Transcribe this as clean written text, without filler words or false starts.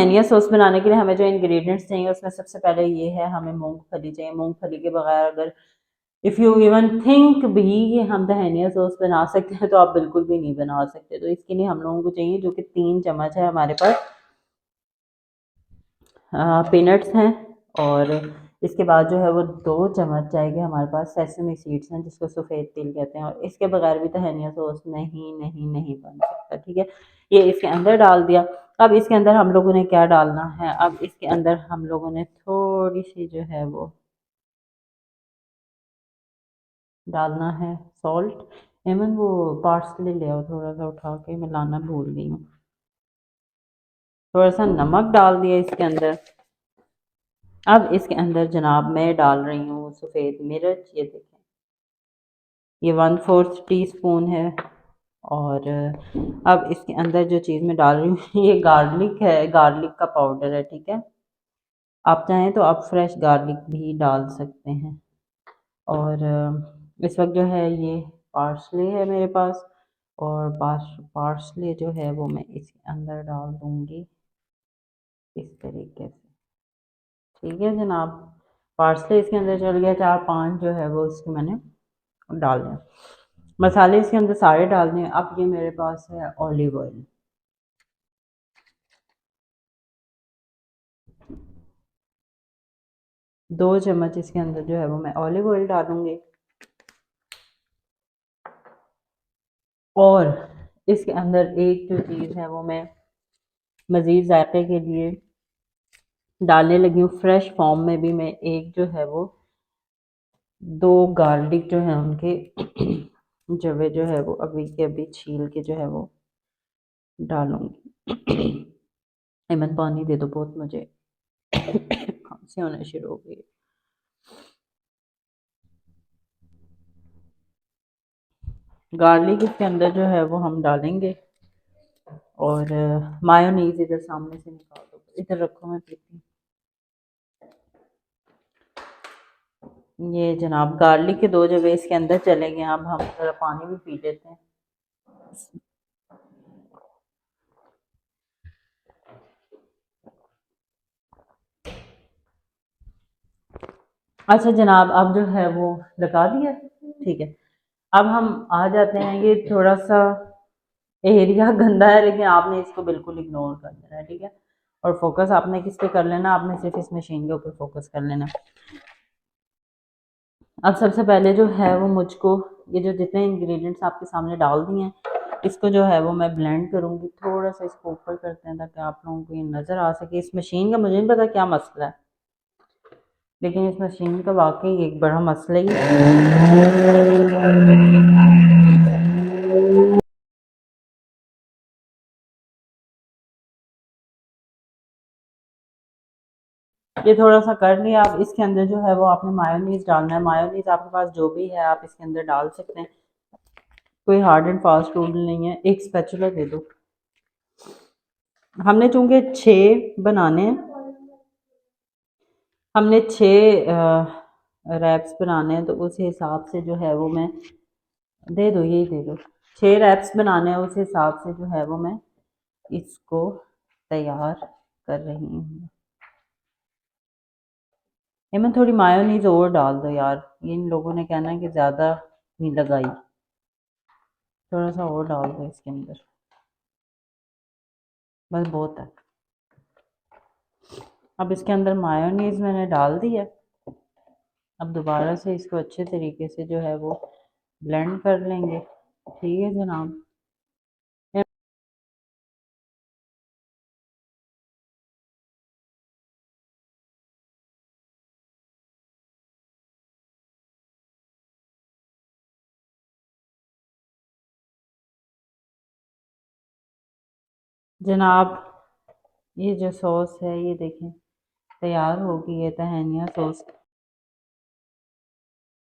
धनिया सॉस बनाने के लिए हमें जो इंग्रेडिएंट्स चाहिए उसमें सबसे पहले ये है, हमें मूंगफली चाहिए। मूंगफली के बगैर अगर इफ़ यू इवन थिंक भी कि हम धनिया सॉस बना सकते हैं तो आप बिल्कुल भी नहीं बना सकते। तो इसके लिए हम लोगों को चाहिए जो कि 3 चम्मच है हमारे पास पीनट्स हैं, और इसके बाद जो है वो 2 चम्मच जाएगी हमारे पास सेसमी सीड्स हैं जिसको सफ़ेद तिल कहते हैं। और इसके बगैर भी धनिया सॉस नहीं नहीं नहीं बन सकता, ठीक है। ये इसके अंदर डाल दिया। अब इसके अंदर हम लोगों ने क्या डालना है, अब इसके अंदर हम लोगों ने थोड़ी सी जो है वो डालना है सॉल्ट। एमन वो पार्सले ले आओ थोड़ा सा उठा के, मैं लाना भूल गई हूँ। थोड़ा सा नमक डाल दिया इसके अंदर। अब इसके अंदर जनाब मैं डाल रही हूँ सफ़ेद मिर्च, ये देखें, ये 1/4 टीस्पून है। और अब इसके अंदर जो चीज़ मैं डाल रही हूँ ये गार्लिक है, गार्लिक का पाउडर है, ठीक है। आप चाहें तो आप फ्रेश गार्लिक भी डाल सकते हैं। और इस वक्त जो है ये पार्सले है मेरे पास, और पार्सले जो है वो मैं इसके अंदर डाल दूँगी इस तरीके से, ठीक है जनाब। पार्सले इसके अंदर चल गया, 4-5 जो है वो इसके मैंने डाल दें। मसाले इसके अंदर सारे डाल दें। अब ये मेरे पास है ऑलिव ऑयल, 2 चम्मच इसके अंदर जो है वो मैं ऑलिव ऑयल डालूंगी। और इसके अंदर एक जो चीज़ है वो मैं मज़ीद जायके के लिए डालने लगी हूँ। फ्रेश फॉर्म में भी मैं एक जो है वो 2 गार्लिक जो है उनके जवे जो है वो अभी के अभी छील के जो है वो डालूंगी। एमन पानी दे दो, बहुत मुझे खांसी होना शुरू हो गई। गार्लिक इसके अंदर जो है वो हम डालेंगे। और मायोनीज इधर सामने से निकाल दो, इधर रखो मैं पीती हूँ। ये जनाब गार्लिक के 2 जवे इसके अंदर चले गए। अब हम थोड़ा पानी भी पी लेते हैं। अच्छा जनाब, अब जो है वो लगा दिया, ठीक है। अब हम आ जाते हैं, ये थोड़ा सा एरिया गंदा है लेकिन आपने इसको बिल्कुल इग्नोर कर देना है, ठीक है। और फोकस आपने किस पे कर लेना, आपने सिर्फ इस मशीन के ऊपर फोकस कर लेना। अब सबसे पहले जो है वो मुझको ये जो जितने इंग्रेडिएंट्स आपके सामने डाल दिए हैं इसको जो है वो मैं ब्लेंड करूँगी। थोड़ा सा इसको ऊपर करते हैं ताकि आप लोगों को ये नज़र आ सके। इस मशीन का मुझे नहीं पता क्या मसला है, लेकिन इस मशीन का वाकई एक बड़ा मसला ही है। ये थोड़ा सा कर लिया। आप इसके अंदर जो है वो आपने मायोनीज डालना है। मायोनीज आपके पास जो भी है आप इसके अंदर डाल सकते हैं, कोई हार्ड एंड फास्ट रूल नहीं है। एक स्पैचुला दे दो। हमने चूंकि 6 बनाने हैं, हमने 6 रैप्स बनाने हैं, तो उस हिसाब से जो है वो मैं दे दो, यही दे दो। 6 रैप्स बनाने हैं, उस हिसाब से जो है वो मैं इसको तैयार कर रही हूँ। इनमें थोड़ी मायोनीज और डाल दो यार, इन लोगों ने कहना है कि ज़्यादा नहीं लगाई, थोड़ा सा और डाल दो इसके अंदर, बस बहुत है। अब इसके अंदर मायोनीज मैंने डाल दी है। अब दोबारा से इसको अच्छे तरीके से जो है वो ब्लेंड कर लेंगे, ठीक है जनाब। जनाब ये जो सॉस है ये देखें तैयार हो गई है, तहनिया सॉस।